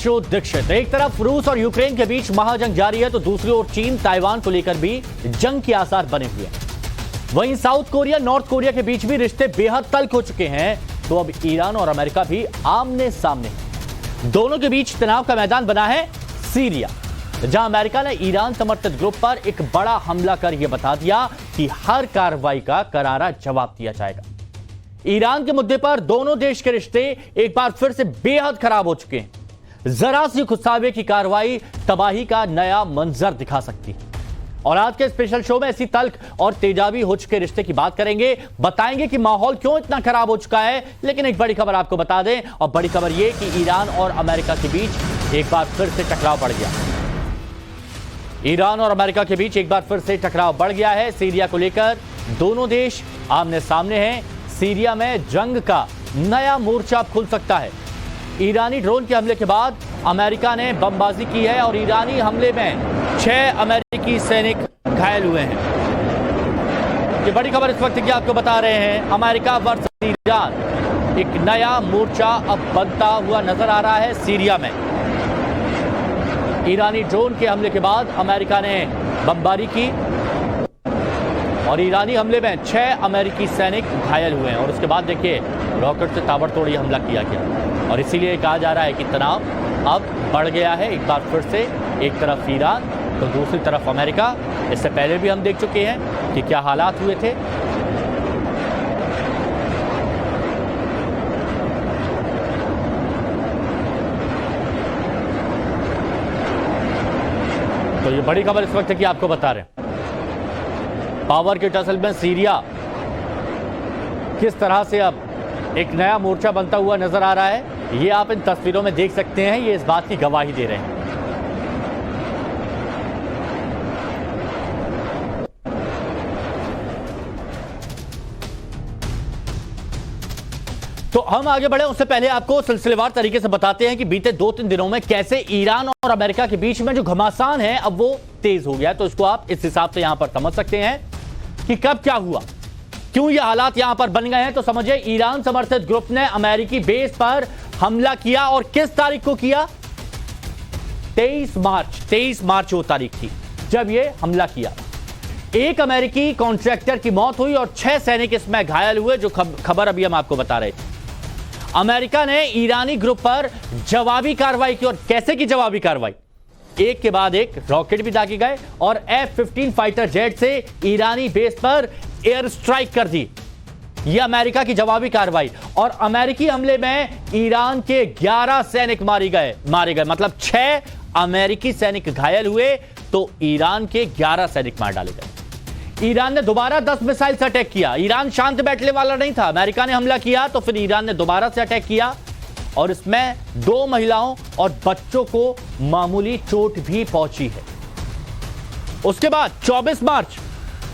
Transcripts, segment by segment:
Show Dixit. एक तरफ रूस और यूक्रेन के बीच महाजंग जारी है तो दूसरी ओर चीन ताइवान को लेकर भी जंग के आसार बने हुए हैं। वहीं साउथ कोरिया नॉर्थ कोरिया के बीच भी रिश्ते बेहद तल्ख हो चुके हैं तो अब ईरान और अमेरिका भी आमने सामने हैं। दोनों के बीच तनाव का मैदान बना है सीरिया, जहां अमेरिका ने ईरान समर्थित ग्रुप पर एक बड़ा हमला कर यह बता दिया कि हर कार्रवाई का करारा जवाब दिया जाएगा। ईरान के मुद्दे पर दोनों देश के रिश्ते एक बार फिर से बेहद खराब हो चुके हैं। जरा सी गुस्सावे की कार्रवाई तबाही का नया मंजर दिखा सकती है। और आज के स्पेशल शो में ऐसी तल्ख और तेजाबी हो चुके रिश्ते की बात करेंगे, बताएंगे कि माहौल क्यों इतना खराब हो चुका है। लेकिन एक बड़ी खबर आपको बता दें, और बड़ी खबर यह कि ईरान और अमेरिका के बीच एक बार फिर से टकराव बढ़ गया। ईरान और अमेरिका के बीच एक बार फिर से टकराव बढ़ गया है। सीरिया को लेकर दोनों देश आमने सामने हैं। सीरिया में जंग का नया मोर्चा खुल सकता है। ईरानी ड्रोन के हमले के बाद अमेरिका ने बमबाजी की है और ईरानी हमले में 6 अमेरिकी सैनिक घायल हुए हैं। ये बड़ी खबर इस वक्त की आपको बता रहे हैं। अमेरिका वर्सेस ईरान, एक नया मोर्चा अब बनता हुआ नजर आ रहा है सीरिया में। ईरानी ड्रोन के हमले के बाद अमेरिका ने बमबारी की और ईरानी हमले में 6 अमेरिकी सैनिक घायल हुए हैं। और उसके बाद देखिए रॉकेट से ताबड़तोड़ ये हमला किया गया और इसीलिए कहा जा रहा है कि तनाव अब बढ़ गया है एक बार फिर से। एक तरफ ईरान तो दूसरी तरफ अमेरिका। इससे पहले भी हम देख चुके हैं कि क्या हालात हुए थे। तो ये बड़ी खबर इस वक्त की आपको बता रहे हैं। पावर के टसल में सीरिया किस तरह से अब एक नया मोर्चा बनता हुआ नजर आ रहा है, ये आप इन तस्वीरों में देख सकते हैं। ये इस बात की गवाही दे रहे हैं। तो हम आगे बढ़े उससे पहले आपको सिलसिलेवार तरीके से बताते हैं कि बीते 2-3 दिनों में कैसे ईरान और अमेरिका के बीच में जो घमासान है अब वो तेज हो गया है। तो इसको आप इस हिसाब से यहां पर समझ सकते हैं कि कब क्या हुआ, क्यों ये हालात यहां पर बन गए हैं। तो समझिए, ईरान समर्थित ग्रुप ने अमेरिकी बेस पर हमला किया और किस तारीख को किया? 23 मार्च वो तारीख थी जब ये हमला किया। एक अमेरिकी कॉन्ट्रैक्टर की मौत हुई और 6 सैनिक इसमें घायल हुए, जो खबर अभी हम आपको बता रहे थे। अमेरिका ने ईरानी ग्रुप पर जवाबी कार्रवाई की। और कैसे की जवाबी कार्रवाई? एक के बाद एक रॉकेट भी दागे गए और F-15 फाइटर जेट से ईरानी बेस पर एयर स्ट्राइक कर दी। यह अमेरिका की जवाबी कार्रवाई। और अमेरिकी हमले में ईरान के 11 सैनिक मारे गए, मतलब 6 अमेरिकी सैनिक घायल हुए तो ईरान के 11 सैनिक मार डाले गए। ईरान ने दोबारा 10 मिसाइल से अटैक किया। ईरान शांत बैठने वाला नहीं था। अमेरिका ने हमला किया तो फिर ईरान ने दोबारा से अटैक किया और इसमें 2 महिलाओं और बच्चों को मामूली चोट भी पहुंची है। उसके बाद 24 मार्च,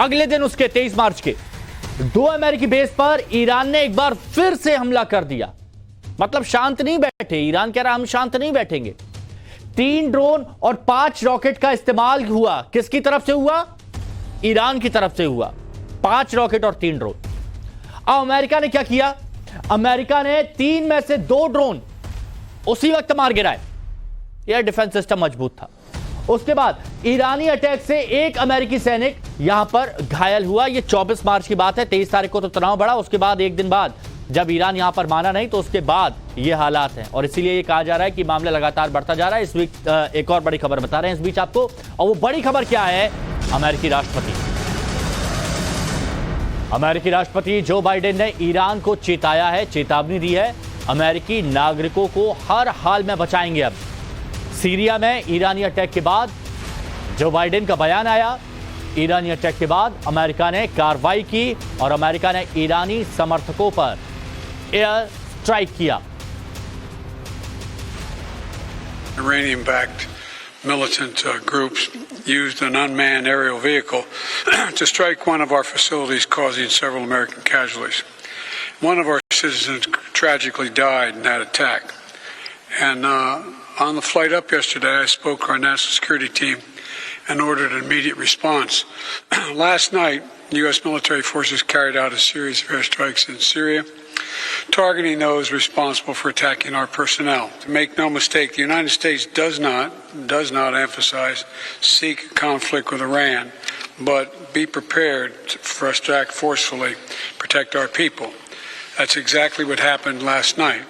अगले दिन उसके 23 मार्च के 2 अमेरिकी बेस पर ईरान ने एक बार फिर से हमला कर दिया। मतलब शांत नहीं बैठे। ईरान कह रहा हम शांत नहीं बैठेंगे। 3 ड्रोन और 5 रॉकेट का इस्तेमाल हुआ। किसकी तरफ से हुआ? ईरान की तरफ से हुआ। 5 रॉकेट और 3 ड्रोन। अब अमेरिका ने क्या किया? अमेरिका ने 3 में से 2 ड्रोन उसी वक्त मार गिराए। एयर डिफेंस सिस्टम मजबूत था। उसके बाद ईरानी अटैक से 1 अमेरिकी सैनिक यहां पर घायल हुआ। यह 24 मार्च की बात है। 23 तारीख को तो तनाव बढ़ा। उसके बाद एक दिन बाद जब ईरान यहां पर माना नहीं तो उसके बाद ये हालात हैं और इसीलिए ये कहा जा रहा है कि मामला लगातार बढ़ता जा रहा है। इस वीक एक और बड़ी खबर बता रहे हैं इस बीच आपको, और वो बड़ी खबर क्या है? अमेरिकी राष्ट्रपति जो बाइडेन ने ईरान को चेताया है, चेतावनी दी है। अमेरिकी नागरिकों को हर हाल में बचाएंगे। अब सीरिया में ईरानी अटैक के बाद जो बाइडेन का बयान आया, ईरानी अटैक के बाद अमेरिका ने कार्रवाई की और अमेरिका ने ईरानी समर्थकों पर एयर स्ट्राइक किया। Iranian-backed militant groups used an unmanned aerial vehicle to strike one of our facilities, causing several American casualties. One of our citizens tragically died in that attack. And on the flight up yesterday, I spoke to our national security team and ordered an immediate response. Last night, U.S. military forces carried out a series of airstrikes in Syria targeting those responsible for attacking our personnel. Make no mistake, the United States does not emphasize seek conflict with Iran, but be prepared for us to act forcefully, protect our people. That's exactly what happened last night.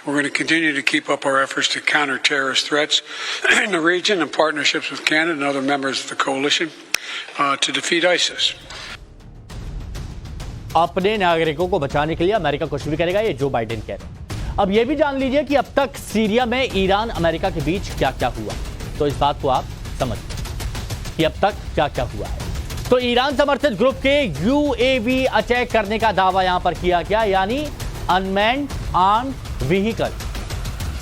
We're going to continue to keep up our efforts to counter terrorist threats in the region and partnerships with Canada and other members of the coalition to defeat ISIS. अपने नागरिकों को बचाने के लिए America कुछ भी करेगा, ये जो बाइडेन कह रहे हैं। अब ये भी जान लीजिए कि अब तक सीरिया में ईरान अमेरिका के बीच क्या क्या हुआ, तो इस बात को आप समझ कि अब तक क्या क्या हुआ है। तो ईरान समर्थित ग्रुप के यूएवी अटैक करने का दावा यहां पर किया गया, यानी अनमैन्ड आर्म्ड व्हीकल।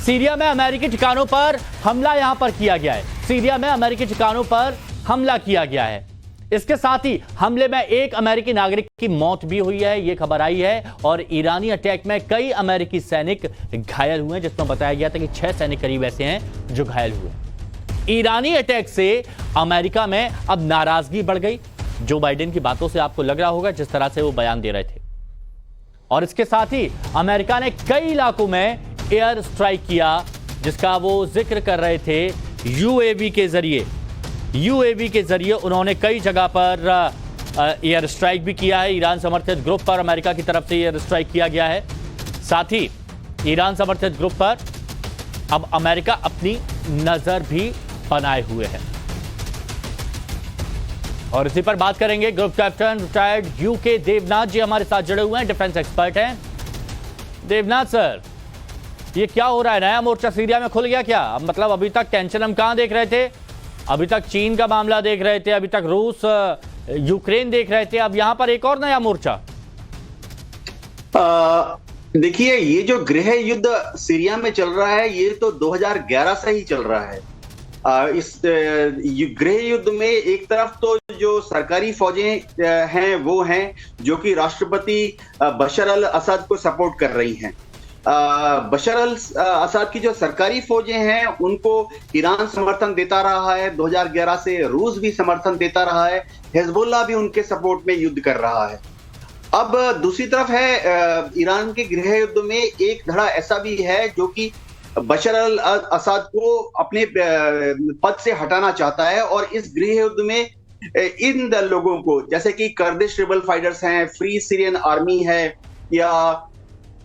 सीरिया में अमेरिकी ठिकानों पर हमला यहां पर किया गया है। सीरिया में अमेरिकी ठिकानों पर हमला किया गया है। इसके साथ ही हमले में एक अमेरिकी नागरिक की मौत भी हुई है, यह खबर आई है। और ईरानी अटैक में कई अमेरिकी सैनिक घायल हुए हैं, जिसमें बताया गया था कि 6 सैनिक करीब ऐसे हैं जो घायल हुए। ईरानी अटैक से अमेरिका में अब नाराजगी बढ़ गई। जो बाइडेन की बातों से आपको लग रहा होगा जिस तरह से वो बयान दे रहे थे। और इसके साथ ही अमेरिका ने कई इलाकों में एयर स्ट्राइक किया, जिसका वो जिक्र कर रहे थे। यूएवी के जरिए उन्होंने कई जगह पर एयर स्ट्राइक भी किया है। ईरान समर्थित ग्रुप पर अमेरिका की तरफ से एयर स्ट्राइक किया गया है। साथ ही ईरान समर्थित ग्रुप पर अब अमेरिका अपनी नजर भी बनाए हुए है। और इसी पर बात करेंगे। Group captain retired UK Devnath ji हमारे साथ जुड़े हुए हैं, डिफेंस एक्सपर्ट हैं। देवनाथ सर, ये क्या हो रहा है? नया मोर्चा सीरिया में खुल गया क्या? मतलब अभी तक टेंशन हम कहां देख रहे थे? अभी तक चीन का मामला देख रहे थे, अभी तक रूस यूक्रेन देख रहे थे, अब यहां पर एक और नया मोर्चा। देखिए, ये जो गृह युद्ध सीरिया में चल रहा है, ये तो 2011 से ही चल रहा है। इस गृह युद्ध में एक तरफ तो जो सरकारी फौजें हैं वो हैं जो कि राष्ट्रपति बशर अल असद को सपोर्ट कर रही हैं। बशर अल असद की जो सरकारी फौजें हैं उनको ईरान समर्थन देता रहा है 2011 से, रूस भी समर्थन देता रहा है, हिजबुल्लाह भी उनके सपोर्ट में युद्ध कर रहा है। अब दूसरी तरफ है ईरान के गृह युद्ध में एक धड़ा ऐसा भी है जो कि बशर अल असद को अपने पद से हटाना चाहता है। और इस गृह युद्ध में इन लोगों को, जैसे कि कर्दिश रिबल फाइटर्स हैं, फ्री सीरियन आर्मी है, या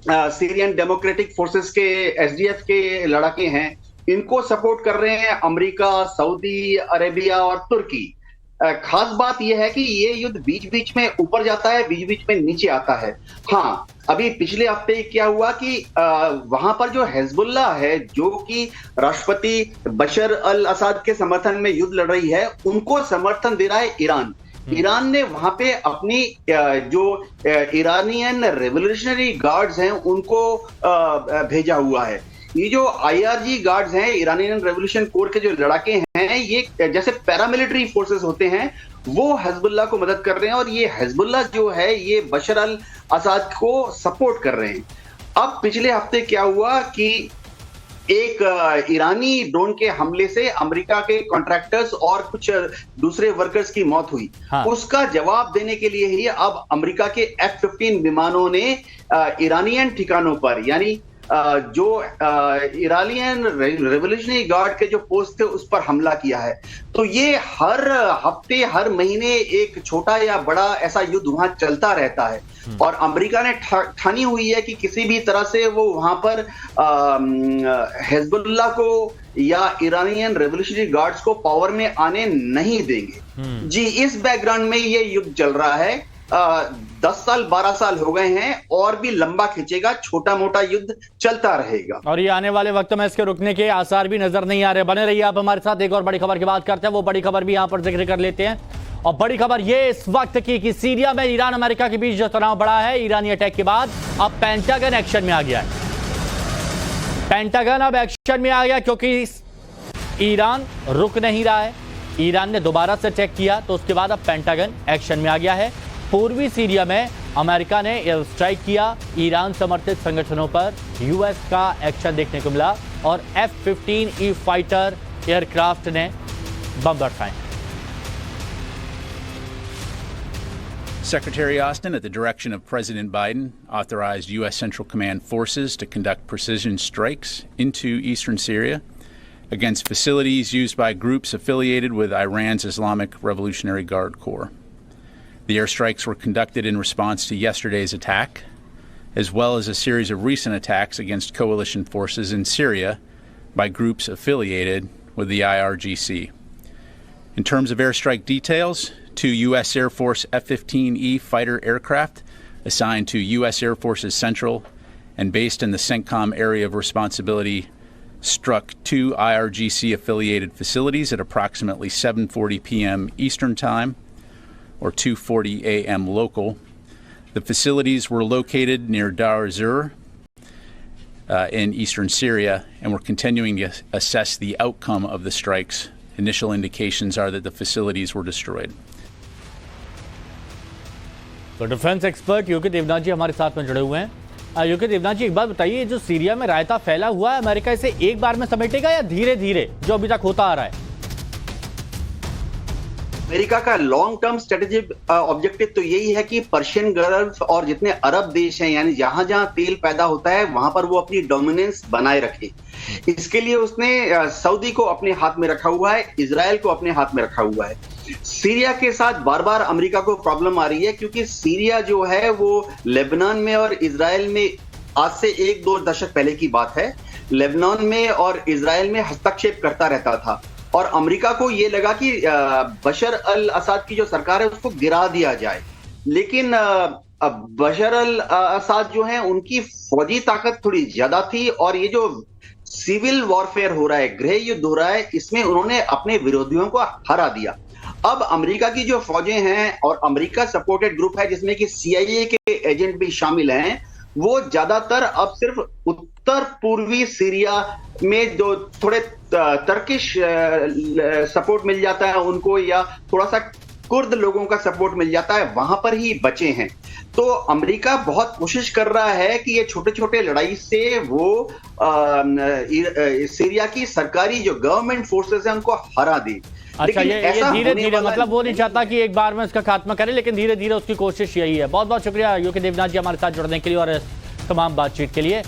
सीरियन डेमोक्रेटिक फोर्सेस के एसडीएफ के लड़ाके हैं, इनको सपोर्ट कर रहे हैं अमेरिका, सऊदी अरेबिया और तुर्की। खास बात यह है कि ये युद्ध बीच बीच में ऊपर जाता है, बीच बीच में नीचे आता है। हाँ, अभी पिछले हफ्ते क्या हुआ कि वहां पर जो हिजबुल्लाह है, जो कि राष्ट्रपति बशर अल असद के समर्थन में युद्ध लड़ रही है, उनको समर्थन दे रहा है ईरान। ईरान ने वहां पे अपनी जो ईरानियन रेवोल्यूशनरी गार्ड्स हैं उनको भेजा हुआ है। ये जो आईआरजी गार्ड्स हैं, ईरानियन रेवोल्यूशन कोर के जो लड़ाके हैं, ये जैसे पैरामिलिट्री फोर्सेस होते हैं, वो हिजबुल्लाह को मदद कर रहे हैं। और ये हिजबुल्लाह जो है ये बशर अल असद को सपोर्ट कर रहे हैं। अब पिछले हफ्ते क्या हुआ कि एक ईरानी ड्रोन के हमले से अमेरिका के कॉन्ट्रैक्टर्स और कुछ दूसरे वर्कर्स की मौत हुई। हाँ। उसका जवाब देने के लिए ही अब अमेरिका के F-15 विमानों ने ईरानियन ठिकानों पर, यानी जो ईरानियन रेवोल्यूशनरी गार्ड के जो पोस्ट थे उस पर हमला किया है। तो ये हर हफ्ते, हर महीने एक छोटा या बड़ा ऐसा युद्ध वहां चलता रहता है। और अमेरिका ने ठानी हुई है कि किसी भी तरह से वो वहां पर हिजबुल्लाह को या ईरानियन रेवोल्यूशनरी गार्ड्स को पावर में आने नहीं देंगे। जी, इस बैकग्राउंड में ये युद्ध चल रहा है। 10 साल 12 साल हो गए हैं और भी लंबा खींचेगा, छोटा मोटा युद्ध चलता रहेगा। और ये आने वाले वक्त में इसके रुकने के आसार भी नजर नहीं आ रहे। बने रहिए आप हमारे साथ। एक और बड़ी खबर की बात करते हैं, वो बड़ी खबर भी यहां पर जिक्र कर लेते हैं। और बड़ी खबर ये इस वक्त की कि सीरिया में ईरान अमेरिका के बीच जो तनाव बढ़ा है ईरानी अटैक के बाद, अब पेंटागन एक्शन में आ गया है। पेंटागन अब एक्शन में आ गया क्योंकि ईरान रुक नहीं रहा है। ईरान ने दोबारा से अटैक किया तो उसके बाद अब पेंटागन एक्शन में आ गया है। पूर्वी सीरिया में अमेरिका ने एयर स्ट्राइक किया। ईरान समर्थित संगठनों पर यूएस का एक्शन देखने को मिला और F-15E फाइटर एयरक्राफ्ट ने बम बरसाए। Secretary Austin, at the direction of President Biden, authorized U.S. Central Command forces to conduct precision strikes into eastern Syria against facilities used by groups affiliated with Iran's Islamic Revolutionary Guard Corps. The airstrikes were conducted in response to yesterday's attack, as well as a series of recent attacks against coalition forces in Syria by groups affiliated with the IRGC. In terms of airstrike details, 2 U.S. Air Force F-15E fighter aircraft assigned to U.S. Air Force's Central and based in the CENTCOM area of responsibility struck 2 IRGC-affiliated facilities at approximately 7:40 p.m. Eastern Time, or 2:40 a.m. local. The facilities were located near Dar Zur in eastern Syria, and we're continuing to assess the outcome of the strikes. Initial indications are that the facilities were destroyed. तो defence expert योगी देवनाथ जी हमारे साथ में जुड़े हुए हैं। योगी देवनाथ जी, एक बात बताइए, जो सीरिया में रायता फैला हुआ है, अमेरिका इसे एक बार में समेटेगा या धीरे धीरे जो अभी तक होता आ रहा है? अमेरिका का लॉन्ग टर्म स्ट्रेटेजिक ऑब्जेक्टिव तो यही है कि पर्शियन गल्फ और जितने अरब देश हैं, यानी जहां जहां तेल पैदा होता है वहां पर वो अपनी डोमिनेंस बनाए रखे। इसके लिए उसने सऊदी को अपने हाथ में रखा हुआ है, इजराइल को अपने हाथ में रखा हुआ है। सीरिया के साथ बार बार अमेरिका को प्रॉब्लम आ रही है, क्योंकि सीरिया जो है वो लेबनान में और इजराइल में आज से 1-2 दशक पहले की बात है, लेबनान में और इजराइल में हस्तक्षेप करता रहता था और अमेरिका को ये लगा कि बशर अल असद की जो सरकार है उसको गिरा दिया जाए। लेकिन बशर अल असद जो है उनकी फौजी ताकत थोड़ी ज्यादा थी और ये जो सिविल वॉरफेयर हो रहा है, गृह युद्ध हो रहा है, इसमें उन्होंने अपने विरोधियों को हरा दिया। अब अमेरिका की जो फौजें हैं और अमेरिका सपोर्टेड ग्रुप है जिसमें कि CIA के एजेंट भी शामिल हैं, वो ज्यादातर अब सिर्फ उत्तर पूर्वी सीरिया में जो थोड़े टर्किश सपोर्ट मिल जाता है उनको, या थोड़ा सा कुर्द लोगों का सपोर्ट मिल जाता है, वहां पर ही बचे हैं। तो अमेरिका बहुत कोशिश कर रहा है कि ये छोटे छोटे लड़ाई से वो सीरिया की सरकारी जो गवर्नमेंट फोर्सेस हैं उनको हरा दे। अच्छा, ये धीरे धीरे, मतलब वो नहीं चाहता कि एक बार में इसका खात्मा करे, लेकिन धीरे धीरे उसकी कोशिश यही है। बहुत बहुत शुक्रिया योगी देवनाथ जी हमारे साथ जुड़ने के लिए और तमाम बातचीत के लिए।